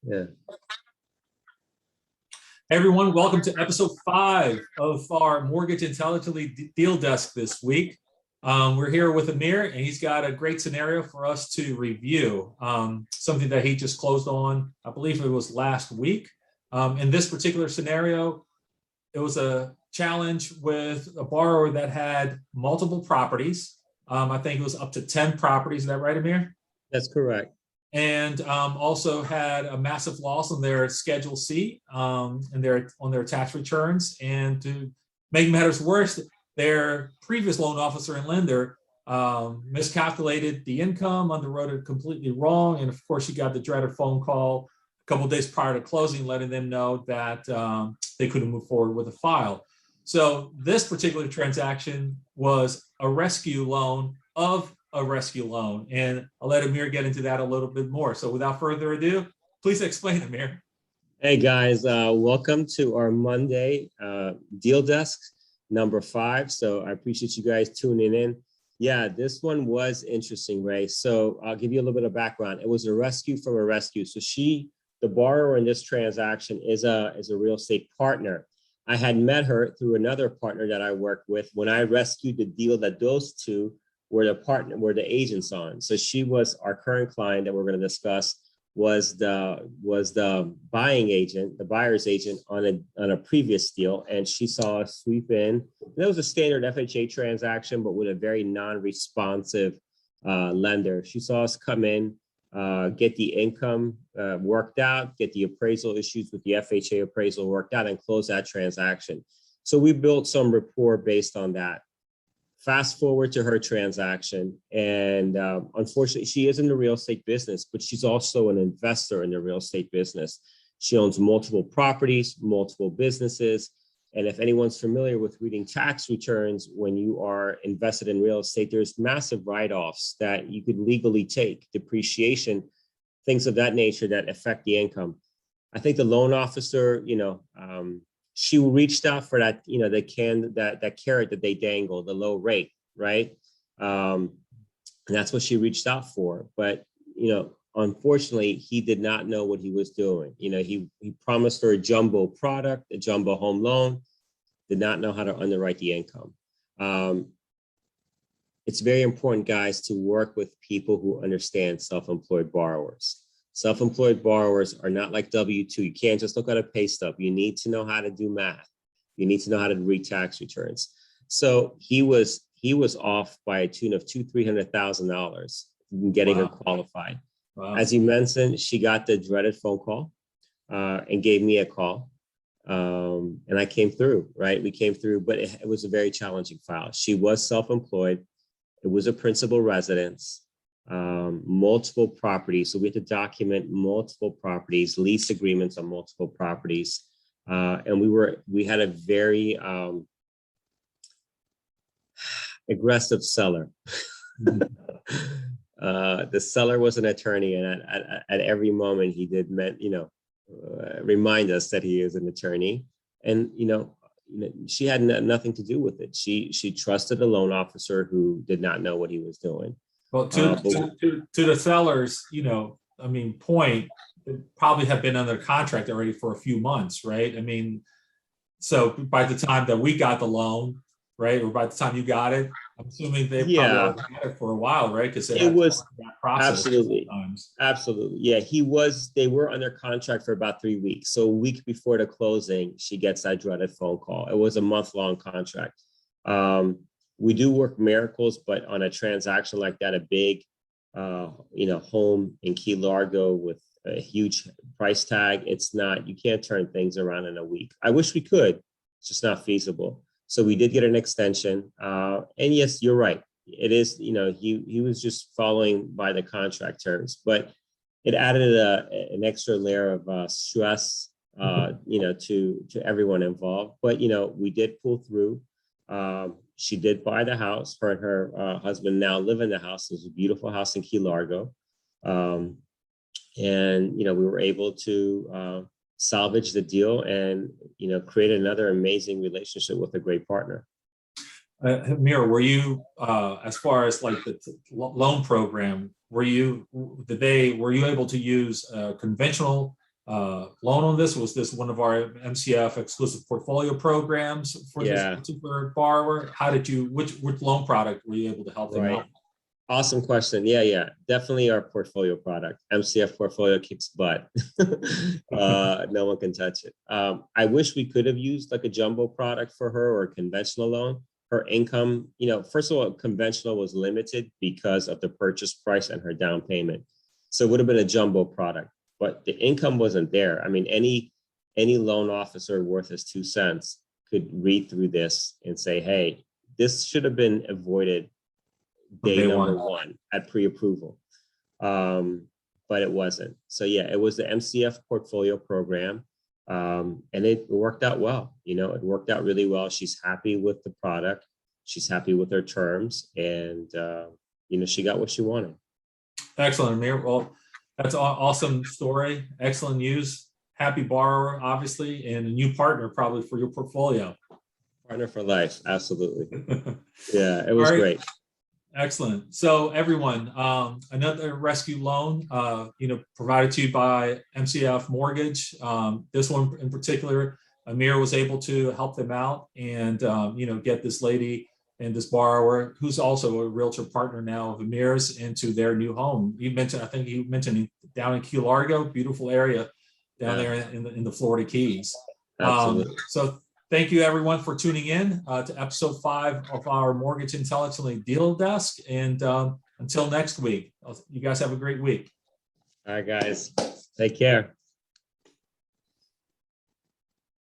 Yeah. Hey everyone, welcome to episode 5 of our Mortgage Intelligently Deal Desk this week. We're here with Amir, and he's got a great scenario for us to review, something that he just closed on, I believe it was last week. In this particular scenario, it was a challenge with a borrower that had multiple properties. I think it was up to 10 properties. Is that right, Amir? That's correct. And also had a massive loss on their Schedule C and on their tax returns. And to make matters worse, their previous loan officer and lender miscalculated the income, underwrote it completely wrong, and of course, you got the dreaded phone call a couple of days prior to closing, letting them know that they couldn't move forward with a file. So this particular transaction was a rescue loan of a rescue loan. And I'll let Amir get into that a little bit more. So without further ado, please explain, Amir. Hey guys, welcome to our Monday Deal Desk number 5. So I appreciate you guys tuning in. Yeah, this one was interesting, Ray. So I'll give you a little bit of background. It was a rescue from a rescue. So the borrower in this transaction is a real estate partner. I had met her through another partner that I worked with when I rescued the deal that those two were the agents on. So she was our current client that we're going to discuss was the buying agent, the buyer's agent on a previous deal, and she saw us sweep in. That was a standard FHA transaction, but with a very non-responsive lender. She saw us come in, get the income worked out, get the appraisal issues with the FHA appraisal worked out, and close that transaction. So we built some rapport based on that. Fast forward to her transaction, and unfortunately, she is in the real estate business, but she's also an investor in the real estate business. She owns multiple properties, multiple businesses, and if anyone's familiar with reading tax returns, when you are invested in real estate, there's massive write-offs that you could legally take, depreciation, things of that nature that affect the income. I think the loan officer, she reached out for that, that carrot that they dangle, the low rate, right? And that's what she reached out for. But, unfortunately, he did not know what he was doing. He promised her a jumbo product, a jumbo home loan, did not know how to underwrite the income. It's very important, guys, to work with people who understand self-employed borrowers. Self-employed borrowers are not like W-2. You can't just look at a pay stub. You need to know how to do math. You need to know how to read tax returns. So he was off by a tune of $200,000-$300,000 in getting her qualified. Wow. As you mentioned, she got the dreaded phone call and gave me a call. And I came through, right? We came through, but it was a very challenging file. She was self-employed. It was a principal residence. Multiple properties. So we had to document multiple properties, lease agreements on multiple properties. And we had a very aggressive seller. The seller was an attorney, and at every moment he did remind us that he is an attorney. And she had nothing to do with it. She trusted a loan officer who did not know what he was doing. Well, to the sellers, point, they probably have been under contract already for a few months, right? So by the time that we got the loan, right, or by the time you got it, I'm assuming they probably had it for a while, right? Because it was that process. Absolutely. Yeah, they were under contract for about 3 weeks. So a week before the closing, she gets that dreaded phone call. It was a month-long contract. We do work miracles, but on a transaction like that, a big, home in Key Largo with a huge price tag, you can't turn things around in a week. I wish we could, it's just not feasible. So we did get an extension. And yes, you're right. It is, he was just following by the contract terms, but it added an extra layer of stress, to everyone involved. But, we did pull through. She did buy the house. Her and her husband now live in the house. It's a beautiful house in Key Largo. And, we were able to salvage the deal and, create another amazing relationship with a great partner. Amir, were you, as far as like the loan program, were you able to use a conventional loan on this? Was this one of our MCF exclusive portfolio programs for this particular borrower? How did you, which loan product were you able to help them out? Awesome question. Yeah. Definitely our portfolio product. MCF portfolio kicks butt. No one can touch it. I wish we could have used like a jumbo product for her or a conventional loan. Her income, first of all, conventional was limited because of the purchase price and her down payment. So it would have been a jumbo product, but the income wasn't there. I mean, any loan officer worth his 2 cents could read through this and say, hey, this should have been avoided day number one at pre-approval. But it wasn't. So yeah, it was the MCF portfolio program. And it worked out well. It worked out really well. She's happy with the product. She's happy with her terms. And, she got what she wanted. Excellent, Amir. Well, that's an awesome story. Excellent news. Happy borrower, obviously, and a new partner probably for your portfolio. Partner for life. Absolutely. Yeah, it was great. Excellent. So everyone, another rescue loan, provided to you by MCF Mortgage. This one in particular, Amir was able to help them out and, get this lady and this borrower, who's also a realtor partner now of Amir's, into their new home. I think you mentioned down in Key Largo, beautiful area down there in the Florida Keys. So thank you, everyone, for tuning in to episode 5 of our Mortgage Intelligently Deal Desk. And until next week, you guys have a great week. All right, guys. Take care.